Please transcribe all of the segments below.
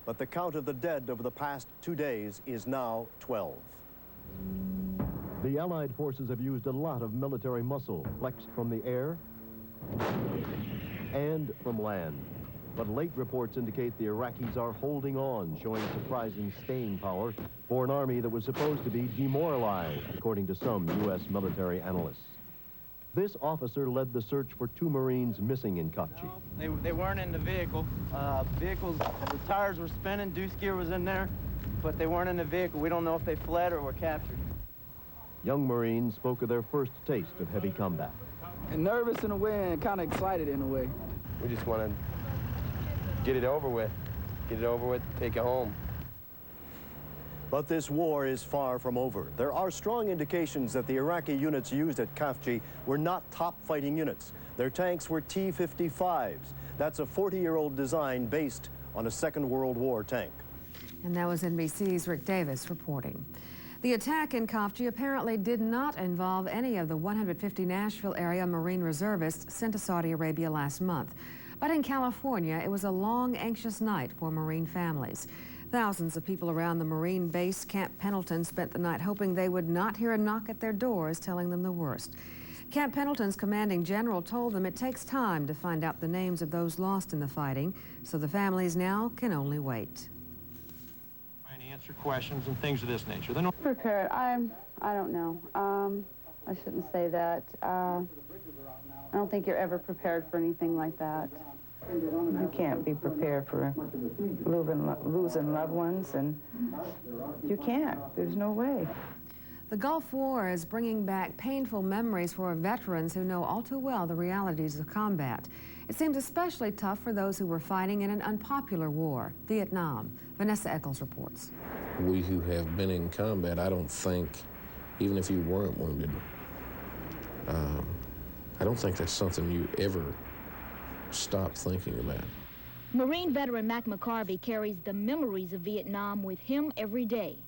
but the count of the dead over the past 2 days is now 12. The Allied forces have used a lot of military muscle, flexed from the air and from land. But late reports indicate the Iraqis are holding on, showing surprising staying power for an army that was supposed to be demoralized, according to some U.S. military analysts. This officer led the search for 2 Marines missing in Khafji. They weren't in the vehicle. The tires were spinning, deuce gear was in there, but they weren't in the vehicle. We don't know if they fled or were captured. Young Marines spoke of their first taste of heavy combat. And nervous in a way and kind of excited in a way. We just want to get it over with, take it home. But this war is far from over. There are strong indications that the Iraqi units used at Khafji were not top fighting units. Their tanks were T-55s. That's a 40-year-old design based on a Second World War tank. And that was NBC's Rick Davis reporting. The attack in Khafji apparently did not involve any of the 150 Nashville area Marine reservists sent to Saudi Arabia last month. But in California, it was a long, anxious night for Marine families. Thousands of people around the Marine base Camp Pendleton spent the night hoping they would not hear a knock at their doors telling them the worst. Camp Pendleton's commanding general told them it takes time to find out the names of those lost in the fighting, so the families now can only wait. Trying to answer questions and things of this nature. Prepared. I don't know. I shouldn't say that. I don't think you're ever prepared for anything like that. You can't be prepared for losing loved ones, and you can't. There's no way. The Gulf War is bringing back painful memories for veterans who know all too well the realities of combat. It seems especially tough for those who were fighting in an unpopular war, Vietnam. Vanessa Eccles reports. We who have been in combat, I don't think, even if you weren't wounded, I don't think that's something you ever stop thinking about. Marine veteran Mac McCarvey carries the memories of Vietnam with him every day.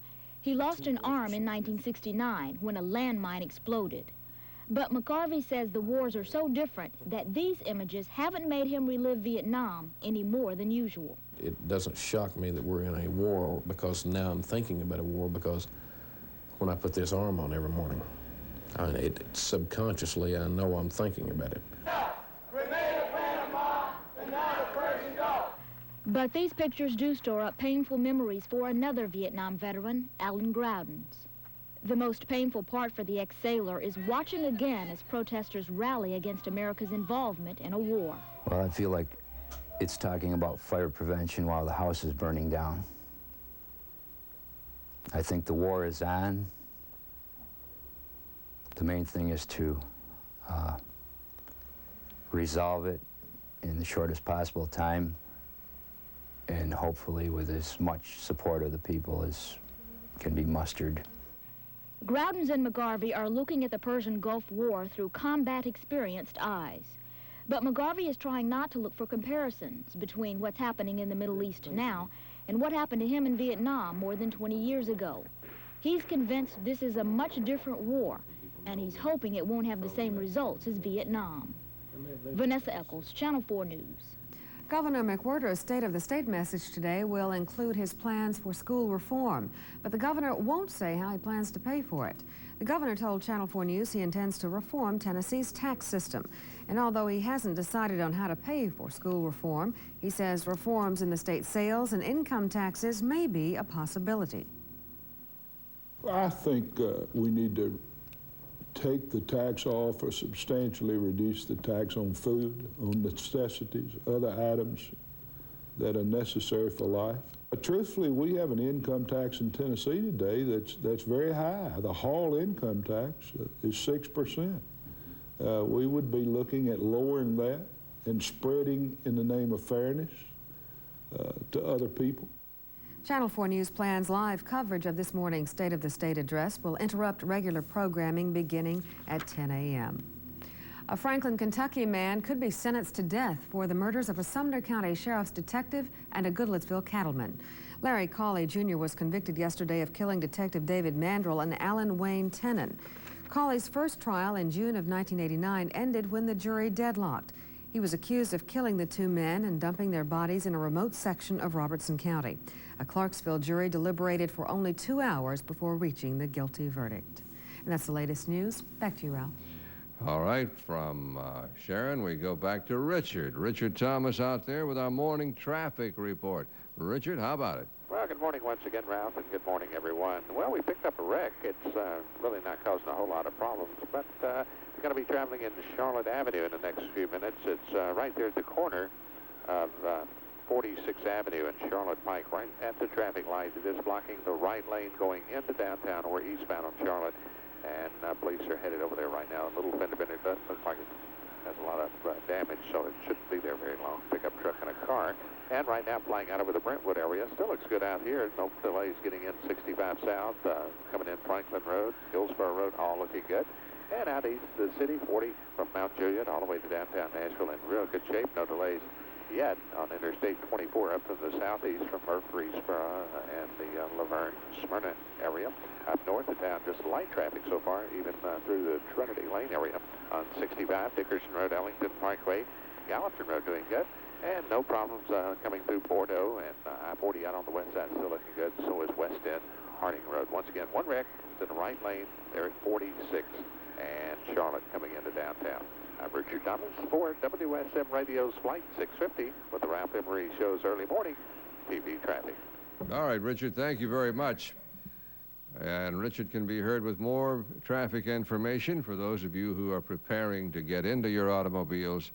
He lost an arm in 1969 when a landmine exploded. But McCarvey says the wars are so different that these images haven't made him relive Vietnam any more than usual. It doesn't shock me that we're in a war because now I'm thinking about a war, because when I put this arm on every morning, subconsciously I know I'm thinking about it. But these pictures do store up painful memories for another Vietnam veteran, Alan Groudens. The most painful part for the ex-sailor is watching again as protesters rally against America's involvement in a war. Well, I feel like it's talking about fire prevention while the house is burning down. I think the war is on. The main thing is to resolve it in the shortest possible time, and hopefully with as much support of the people as can be mustered. Groudens and McGarvey are looking at the Persian Gulf War through combat-experienced eyes. But McGarvey is trying not to look for comparisons between what's happening in the Middle East now and what happened to him in Vietnam more than 20 years ago. He's convinced this is a much different war, and he's hoping it won't have the same results as Vietnam. Vanessa Eccles, Channel 4 News. Governor McWhorter's State of the State message today will include his plans for school reform, but the governor won't say how he plans to pay for it. The governor told Channel 4 News he intends to reform Tennessee's tax system. And although he hasn't decided on how to pay for school reform, he says reforms in the state's sales and income taxes may be a possibility. I think we need to take the tax off or substantially reduce the tax on food, on necessities, other items that are necessary for life. Truthfully, we have an income tax in Tennessee today that's very high. The Hall income tax is 6%. We would be looking at lowering that and spreading in the name of fairness to other people. Channel 4 News plans live coverage of this morning's State of the State address will interrupt regular programming beginning at 10 a.m. A Franklin, Kentucky man could be sentenced to death for the murders of a Sumner County Sheriff's detective and a Goodlettsville cattleman. Larry Cawley Jr. was convicted yesterday of killing Detective David Mandrell and Alan Wayne Tenon. Cawley's first trial in June of 1989 ended when the jury deadlocked. He was accused of killing the two men and dumping their bodies in a remote section of Robertson County. A Clarksville jury deliberated for only 2 hours before reaching the guilty verdict. And that's the latest news. Back to you, Ralph. All right, from Sharon, we go back to Richard. Richard Thomas out there with our morning traffic report. Richard, how about it? Well, good morning once again, Ralph, and good morning, everyone. Well, we picked up a wreck. It's really not causing a whole lot of problems, but we're going to be traveling into Charlotte Avenue in the next few minutes. It's right there at the corner of 46th Avenue and Charlotte Pike, right at the traffic light. It is blocking the right lane going into downtown or eastbound on Charlotte, and police are headed over there right now. A little fender bender doesn't look like it has a lot of damage, so it shouldn't be there very long. Pickup truck and a car. And right now, flying out over the Brentwood area. Still looks good out here. No delays getting in 65 South, coming in Franklin Road, Hillsborough Road, all looking good. And out east of the city, 40 from Mount Juliet all the way to downtown Nashville in real good shape. No delays yet on Interstate 24 up to the southeast from Murfreesboro and the Laverne, Smyrna area. Up north of town, just light traffic so far, even through the Trinity Lane area. On 65, Dickerson Road, Ellington Parkway, Gallatin Road doing good. And no problems coming through Bordeaux, and I-40 out on the west side still looking good. So is West End, Harding Road. Once again, one wreck. It's in the right lane there at 46 and Charlotte coming into downtown. I'm Richard Thomas for WSM Radio's Flight 650 with the Ralph Emery Show's early morning TV traffic. All right, Richard, thank you very much. And Richard can be heard with more traffic information for those of you who are preparing to get into your automobiles.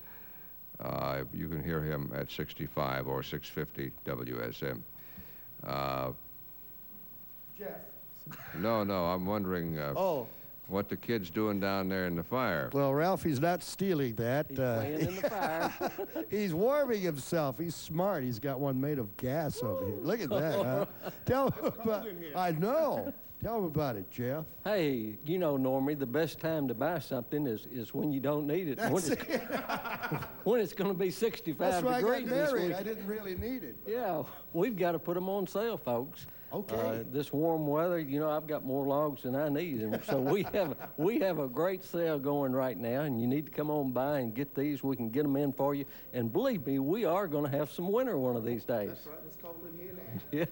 You can hear him at 65 or 650 WSM. Jeff. No, I'm wondering what the kid's doing down there in the fire. Well, Ralphie's not stealing that. He's playing in the fire. He's warming himself. He's smart. He's got one made of gas over here. Look at that. Huh? Tell him about I know. Tell him about it, Jeff. Hey, you know, Normie, the best time to buy something is when you don't need it. When it's going to be 65 That's why degrees. I got married. I didn't really need it. Yeah, we've got to put them on sale, folks. Okay. This warm weather, you know, I've got more logs than I need, and so we have a great sale going right now, and you need to come on by and get these. We can get them in for you, and believe me, we are going to have some winter one of these days. That's right. It's cold in here now. Yeah,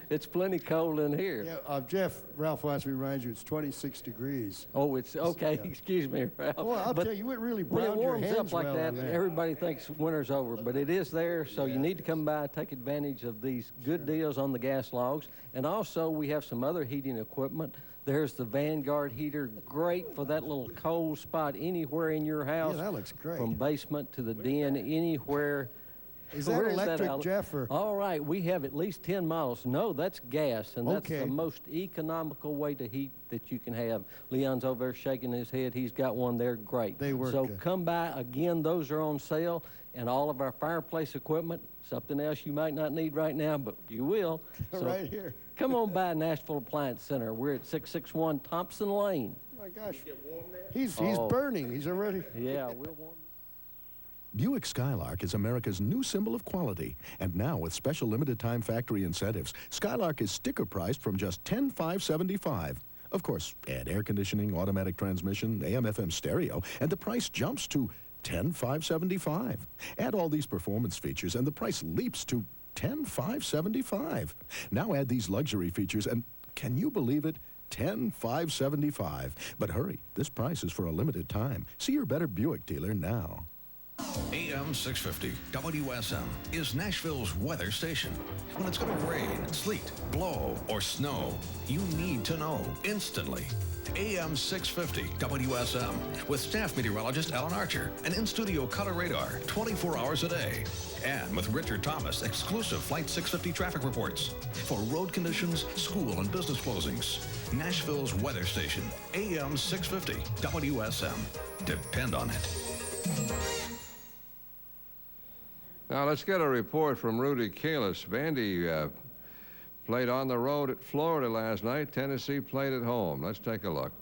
it's plenty cold in here. Yeah, Jeff, Ralph wants me to remind you, it's 26 degrees. Oh, it's okay. Yeah. Excuse me, Ralph. Well, I'll tell you, it really when it browned your warms hands up like well that, on that. everybody thinks winter's over, but it is there. So you need to come by, take advantage of these good deals on the gas logs, and also we have some other heating equipment. There's the Vanguard heater, great for that little cold spot anywhere in your house. Yeah, that looks great. From basement to the den, anywhere. Is that electric, Jeff? Or? All right, we have at least 10 models. No, that's gas, and that's the most economical way to heat that you can have. Leon's over there shaking his head. He's got one there. Great. They work So good. come by. Again, those are on sale, and all of our fireplace equipment, something else you might not need right now, but you will. So right here. Come on by Nashville Appliance Center. We're at 661 Thompson Lane. Oh, my gosh. He's burning. He's already. Yeah, we'll warm. Buick Skylark is America's new symbol of quality. And now, with special limited-time factory incentives, Skylark is sticker priced from just $10,575. Of course, add air conditioning, automatic transmission, AM/FM stereo, and the price jumps to $10,575. Add all these performance features, and the price leaps to $10,575. Now add these luxury features, and can you believe it? $10,575. But hurry, this price is for a limited time. See your better Buick dealer now. AM 650 WSM is Nashville's weather station. When it's going to rain, sleet, blow, or snow, you need to know instantly. AM 650 WSM with staff meteorologist Alan Archer and in-studio color radar 24 hours a day. And with Richard Thomas, exclusive Flight 650 traffic reports for road conditions, school and business closings. Nashville's weather station, AM 650 WSM. Depend on it. Now let's get a report from Rudy Kalis. Vandy played on the road at Florida last night. Tennessee played at home. Let's take a look.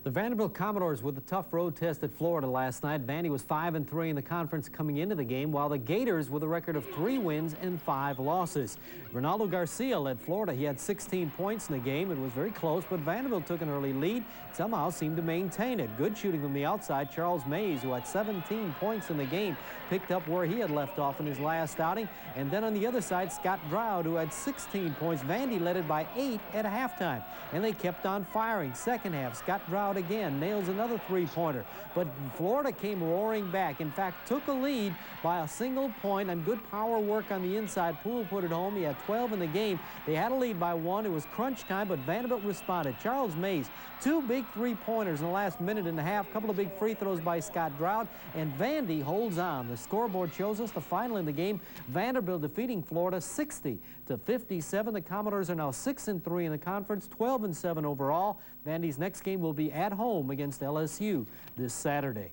The Vanderbilt Commodores with a tough road test at Florida last night. Vandy was 5-3 in the conference coming into the game, while the Gators with a record of 3 wins and 5 losses. Ronaldo Garcia led Florida. He had 16 points in the game. It was very close, but Vanderbilt took an early lead, somehow seemed to maintain it. Good shooting from the outside. Charles Mays, who had 17 points in the game, picked up where he had left off in his last outing. And then on the other side, Scott Drought, who had 16 points. Vandy led it by 8 at halftime, and they kept on firing. Second half, Scott Drought again nails another 3-pointer, but Florida came roaring back. In fact, took a lead by a single point and good power work on the inside. Poole put it home. He had 12 in the game. They had a lead by 1. It was crunch time, but Vanderbilt responded. Charles Mays, 2 big 3-pointers in the last minute and a half, couple of big free throws by Scott Drought, and Vandy holds on. The scoreboard shows us the final in the game. Vanderbilt defeating Florida 60-57. The Commodores are now 6-3 in the conference, 12-7 overall. Vandy's next game will be at home against LSU this Saturday.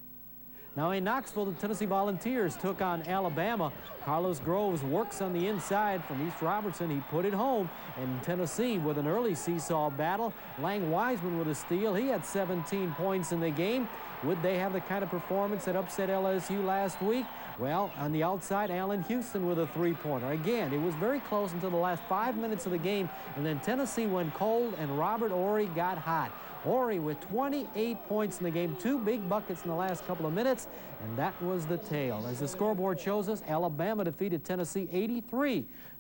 Now in Knoxville, the Tennessee Volunteers took on Alabama. Carlos Groves works on the inside from East Robertson. He put it home, and Tennessee with an early seesaw battle. Lang Wiseman with a steal. He had 17 points in the game. Would they have the kind of performance that upset LSU last week? Well, on the outside, Allen Houston with a 3-pointer. Again, it was very close until the last 5 minutes of the game, and then Tennessee went cold, and Robert Horry got hot. Horry with 28 points in the game, 2 big buckets in the last couple of minutes, and that was the tale. As the scoreboard shows us, Alabama defeated Tennessee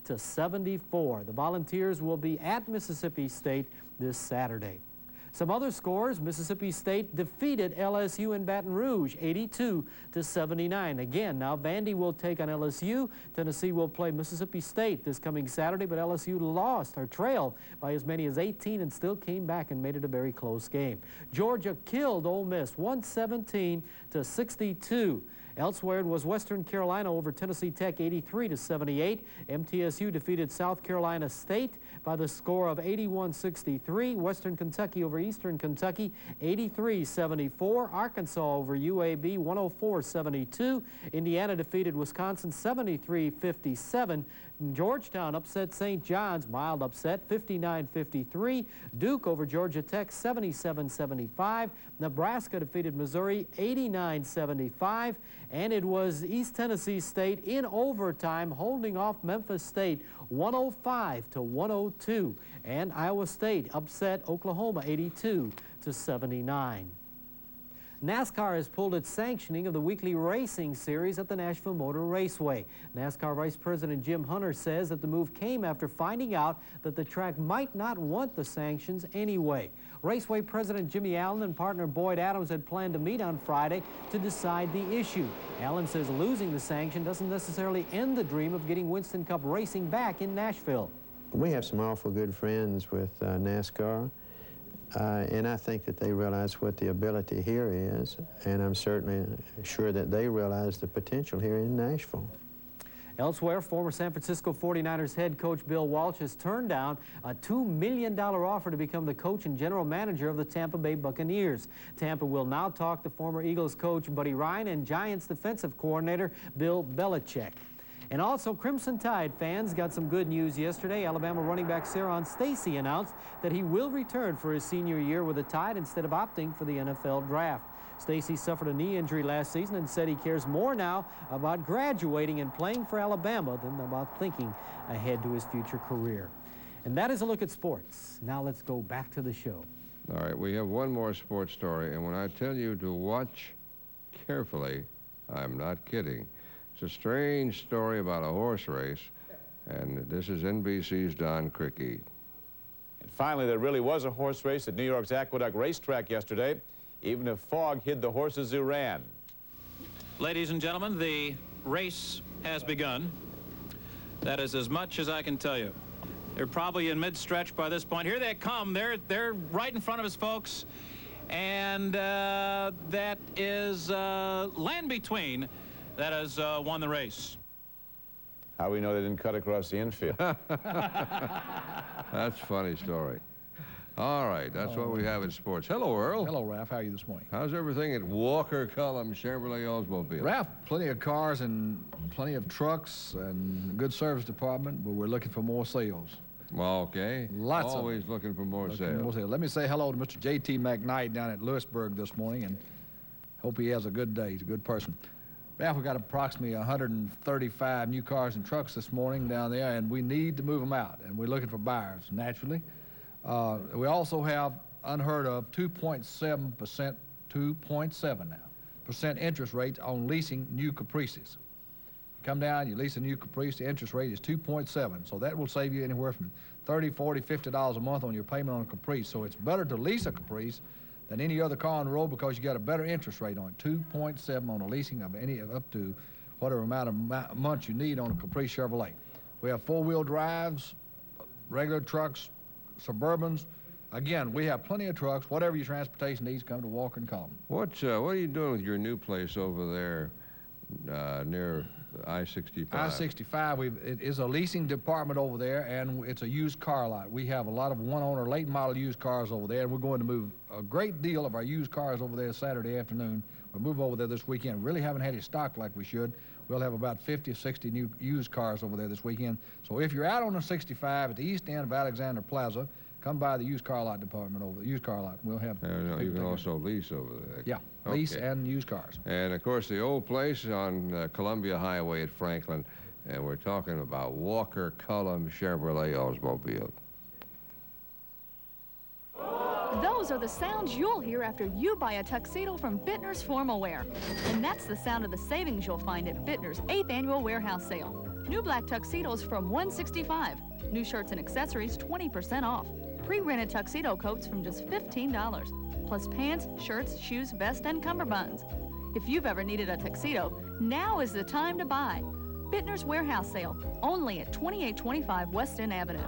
83-74. The Volunteers will be at Mississippi State this Saturday. Some other scores: Mississippi State defeated LSU in Baton Rouge 82-79. Again, now Vandy will take on LSU. Tennessee will play Mississippi State this coming Saturday, but LSU lost or trailed by as many as 18 and still came back and made it a very close game. Georgia killed Ole Miss 117-62. Elsewhere, it was Western Carolina over Tennessee Tech 83-78. MTSU defeated South Carolina State by the score of 81-63. Western Kentucky over Eastern Kentucky 83-74. Arkansas over UAB 104-72. Indiana defeated Wisconsin 73-57. Georgetown upset St. John's, mild upset, 59-53. Duke over Georgia Tech 77-75. Nebraska defeated Missouri 89-75. And it was East Tennessee State in overtime holding off Memphis State 105-102. And Iowa State upset Oklahoma 82-79. NASCAR has pulled its sanctioning of the weekly racing series at the Nashville Motor Raceway. NASCAR Vice President Jim Hunter says that the move came after finding out that the track might not want the sanctions anyway. Raceway President Jimmy Allen and partner Boyd Adams had planned to meet on Friday to decide the issue. Allen says losing the sanction doesn't necessarily end the dream of getting Winston Cup racing back in Nashville. We have some awful good friends with NASCAR. And I think that they realize what the ability here is, and I'm certainly sure that they realize the potential here in Nashville. Elsewhere, former San Francisco 49ers head coach Bill Walsh has turned down a $2 million offer to become the coach and general manager of the Tampa Bay Buccaneers. Tampa will now talk to former Eagles coach Buddy Ryan and Giants defensive coordinator Bill Belichick. And also, Crimson Tide fans got some good news yesterday. Alabama running back Ceron Stacy announced that he will return for his senior year with the Tide instead of opting for the NFL draft. Stacy suffered a knee injury last season and said he cares more now about graduating and playing for Alabama than about thinking ahead to his future career. And that is a look at sports. Now let's go back to the show. All right, we have one more sports story, and when I tell you to watch carefully, I'm not kidding. It's a strange story about a horse race, and this is NBC's Don Criqui. And finally, there really was a horse race at New York's Aqueduct Racetrack yesterday, even if fog hid the horses who ran. Ladies and gentlemen, the race has begun. That is as much as I can tell you. They're probably in mid-stretch by this point. Here they come. They're right in front of us, folks. And that is Land Between that has won the race. How do we know they didn't cut across the infield? That's a funny story. All right, that's what we have in sports. Hello, Earl. Hello, Ralph. How are you this morning? How's everything at Walker Cullum Chevrolet Oldsmobile? Ralph, plenty of cars and plenty of trucks and good service department, but we're looking for more sales. Well, okay. Lots Always looking for more sales. Let me say hello to Mr. J.T. McKnight down at Lewisburg this morning, and hope he has a good day. He's a good person. Ralph, we got approximately 135 new cars and trucks this morning down there, and we need to move them out, and we're looking for buyers, naturally. We also have unheard of 2.7%, 2.7 now, percent interest rates on leasing new Caprices. You come down, you lease a new Caprice, the interest rate is 2.7, so that will save you anywhere from $30, $40, $50 a month on your payment on a Caprice. So it's better to lease a Caprice than any other car on the road because you got a better interest rate on it, 2.7 on a leasing of any up to whatever amount of months you need on a Caprice Chevrolet. We have four-wheel drives, regular trucks, Suburbans. Again, we have plenty of trucks. Whatever your transportation needs, come to Walker & Cullum. What are you doing with your new place over there near I-65? I-65, it is a leasing department over there, and it's a used car lot. We have a lot of one-owner, late model used cars over there, and we're going to move a great deal of our used cars over there Saturday afternoon. We'll move over there this weekend. Really haven't had it stocked like we should. We'll have about 50 or 60 new used cars over there this weekend. So if you're out on the 65 at the east end of Alexander Plaza, come by the used car lot department over the used car lot. We'll have. You can also lease over there. Yeah, okay. Lease and used cars. And of course, the old place on Columbia Highway at Franklin, and we're talking about Walker Cullum Chevrolet Oldsmobile. Those are the sounds you'll hear after you buy a tuxedo from Bittner's Formal Wear. And that's the sound of the savings you'll find at Bittner's 8th Annual Warehouse Sale. New black tuxedos from $165. New shirts and accessories 20% off. Pre-rented tuxedo coats from just $15. Plus pants, shirts, shoes, vest, and cummerbunds. If you've ever needed a tuxedo, now is the time to buy. Bittner's Warehouse Sale, only at 2825 West End Avenue.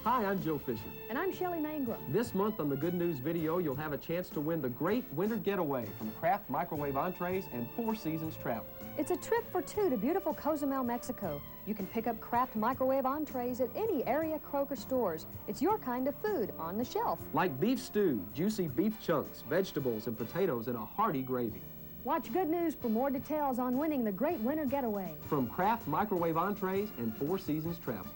Hi, I'm Joe Fisher. And I'm Shelley Mangrum. This month on the Good News video, you'll have a chance to win the Great Winter Getaway from Kraft Microwave Entrees and Four Seasons Travel. It's a trip for two to beautiful Cozumel, Mexico. You can pick up Kraft Microwave Entrees at any area Kroger stores. It's your kind of food on the shelf. Like beef stew, juicy beef chunks, vegetables, and potatoes in a hearty gravy. Watch Good News for more details on winning the Great Winter Getaway. From Kraft Microwave Entrees and Four Seasons Travel.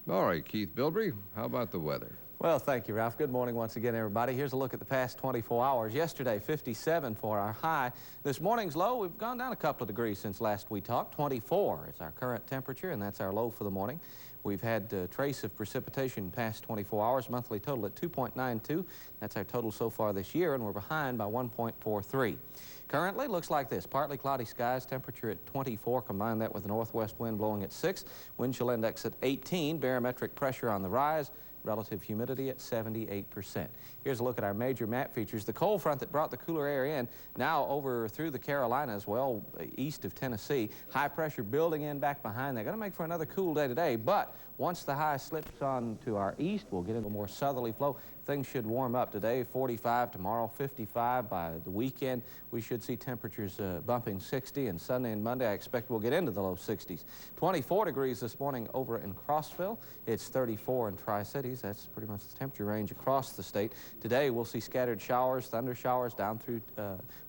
All right, Keith Bilbrey, how about the weather? Well, thank you, Ralph. Good morning once again, everybody. Here's a look at the past 24 hours. Yesterday, 57 for our high. This morning's low, we've gone down a couple of degrees since last we talked. 24 is our current temperature, and that's our low for the morning. We've had a trace of precipitation past 24 hours, monthly total at 2.92. That's our total so far this year, and we're behind by 1.43. Currently, looks like this. Partly cloudy skies, temperature at 24. Combine that with the northwest wind blowing at 6. Wind chill index at 18. Barometric pressure on the rise. Relative humidity at 78%. Here's a look at our major map features. The cold front that brought the cooler air in, now over through the Carolinas, well, east of Tennessee. High pressure building in back behind there. Going to make for another cool day today, but once the high slips on to our east, we'll get into a more southerly flow. Things should warm up today. 45 tomorrow, 55 by the weekend. We should see temperatures bumping 60, and Sunday and Monday I expect we'll get into the low 60s. 24 degrees this morning over in Crossville. It's 34 in Tri-Cities. That's pretty much the temperature range across the state. Today we'll see scattered showers, thunder showers down through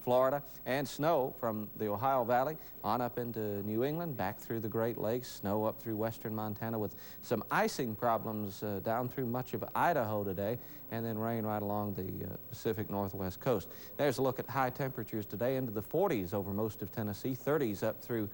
Florida, and snow from the Ohio Valley on up into New England, back through the Great Lakes, snow up through western Montana with some icing problems down through much of Idaho today, and then rain right along the Pacific Northwest coast. There's a look at high temperatures today into the 40s over most of Tennessee, 30s up through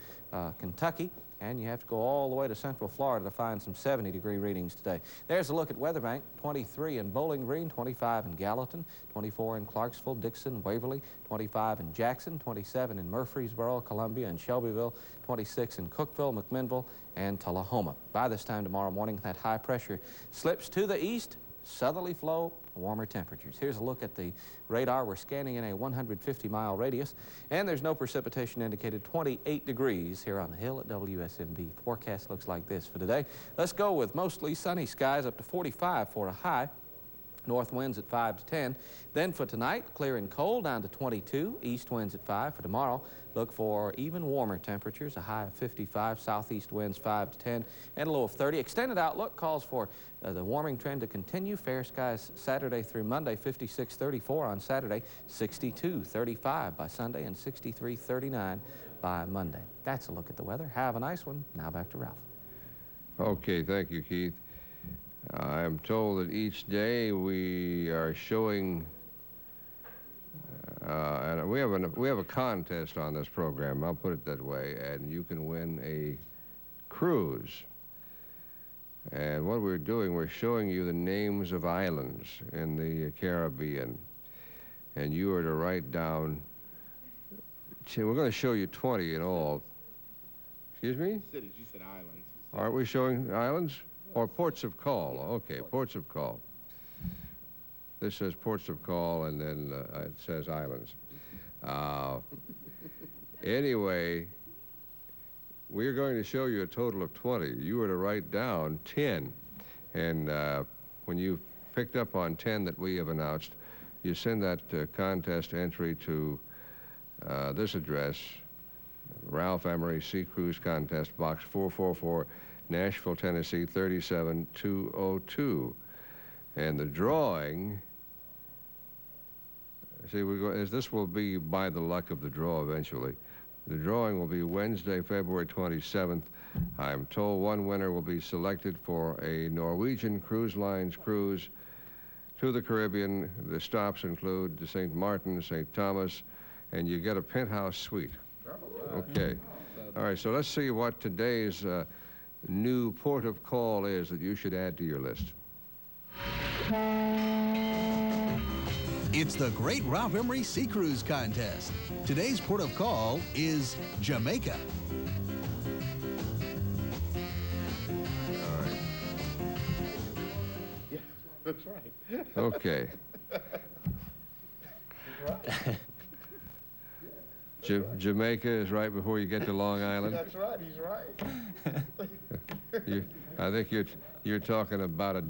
Kentucky, and you have to go all the way to central Florida to find some 70-degree readings today. There's a look at Weatherbank, 23 in Bowling Green, 25 in Gallatin, 24 in Clarksville, Dixon, Waverly, 25 in Jackson, 27 in Murfreesboro, Columbia, and Shelbyville, 26 in Cookville, McMinnville, and Tullahoma. By this time tomorrow morning, that high pressure slips to the east, southerly flow, warmer temperatures. Here's a look at the radar. We're scanning in a 150-mile radius, and there's no precipitation indicated. 28 degrees here on the hill at WSMV. Forecast looks like this for today. Let's go with mostly sunny skies up to 45 for a high. North winds at 5 to 10. Then for tonight, clear and cold down to 22. East winds at 5. For tomorrow, look for even warmer temperatures, a high of 55. Southeast winds 5 to 10 and a low of 30. Extended outlook calls for the warming trend to continue. Fair skies Saturday through Monday, 56-34 on Saturday, 62-35 by Sunday, and 63-39 by Monday. That's a look at the weather. Have a nice one. Now back to Ralph. Okay, thank you, Keith. I'm told that each day we are showing, and we have a contest on this program, I'll put it that way, and you can win a cruise. And what we're doing, we're showing you the names of islands in the Caribbean, and you are to write down, we're going to show you 20 in all. Excuse me? Cities, you said islands. Aren't we showing islands? Or ports of call. Okay, ports of call. This says ports of call, and then it says islands. Anyway, we're going to show you a total of 20. You were to write down 10. And when you picked up on 10 that we have announced, you send that contest entry to this address, Ralph Emery Sea Cruise Contest, Box 444, Nashville, Tennessee, 37202. And the drawing, see, this will be by the luck of the draw eventually. The drawing will be Wednesday, February 27th. I'm told one winner will be selected for a Norwegian Cruise Lines cruise to the Caribbean. The stops include St. Martin, St. Thomas, and you get a penthouse suite. Okay. All right, so let's see what today's new port of call is that you should add to your list. It's the Great Ralph Emery Sea Cruise Contest. Today's port of call is Jamaica. All right. Yeah, that's right. Okay. Jamaica is right before you get to Long Island. That's right, he's right. I think you're talking about a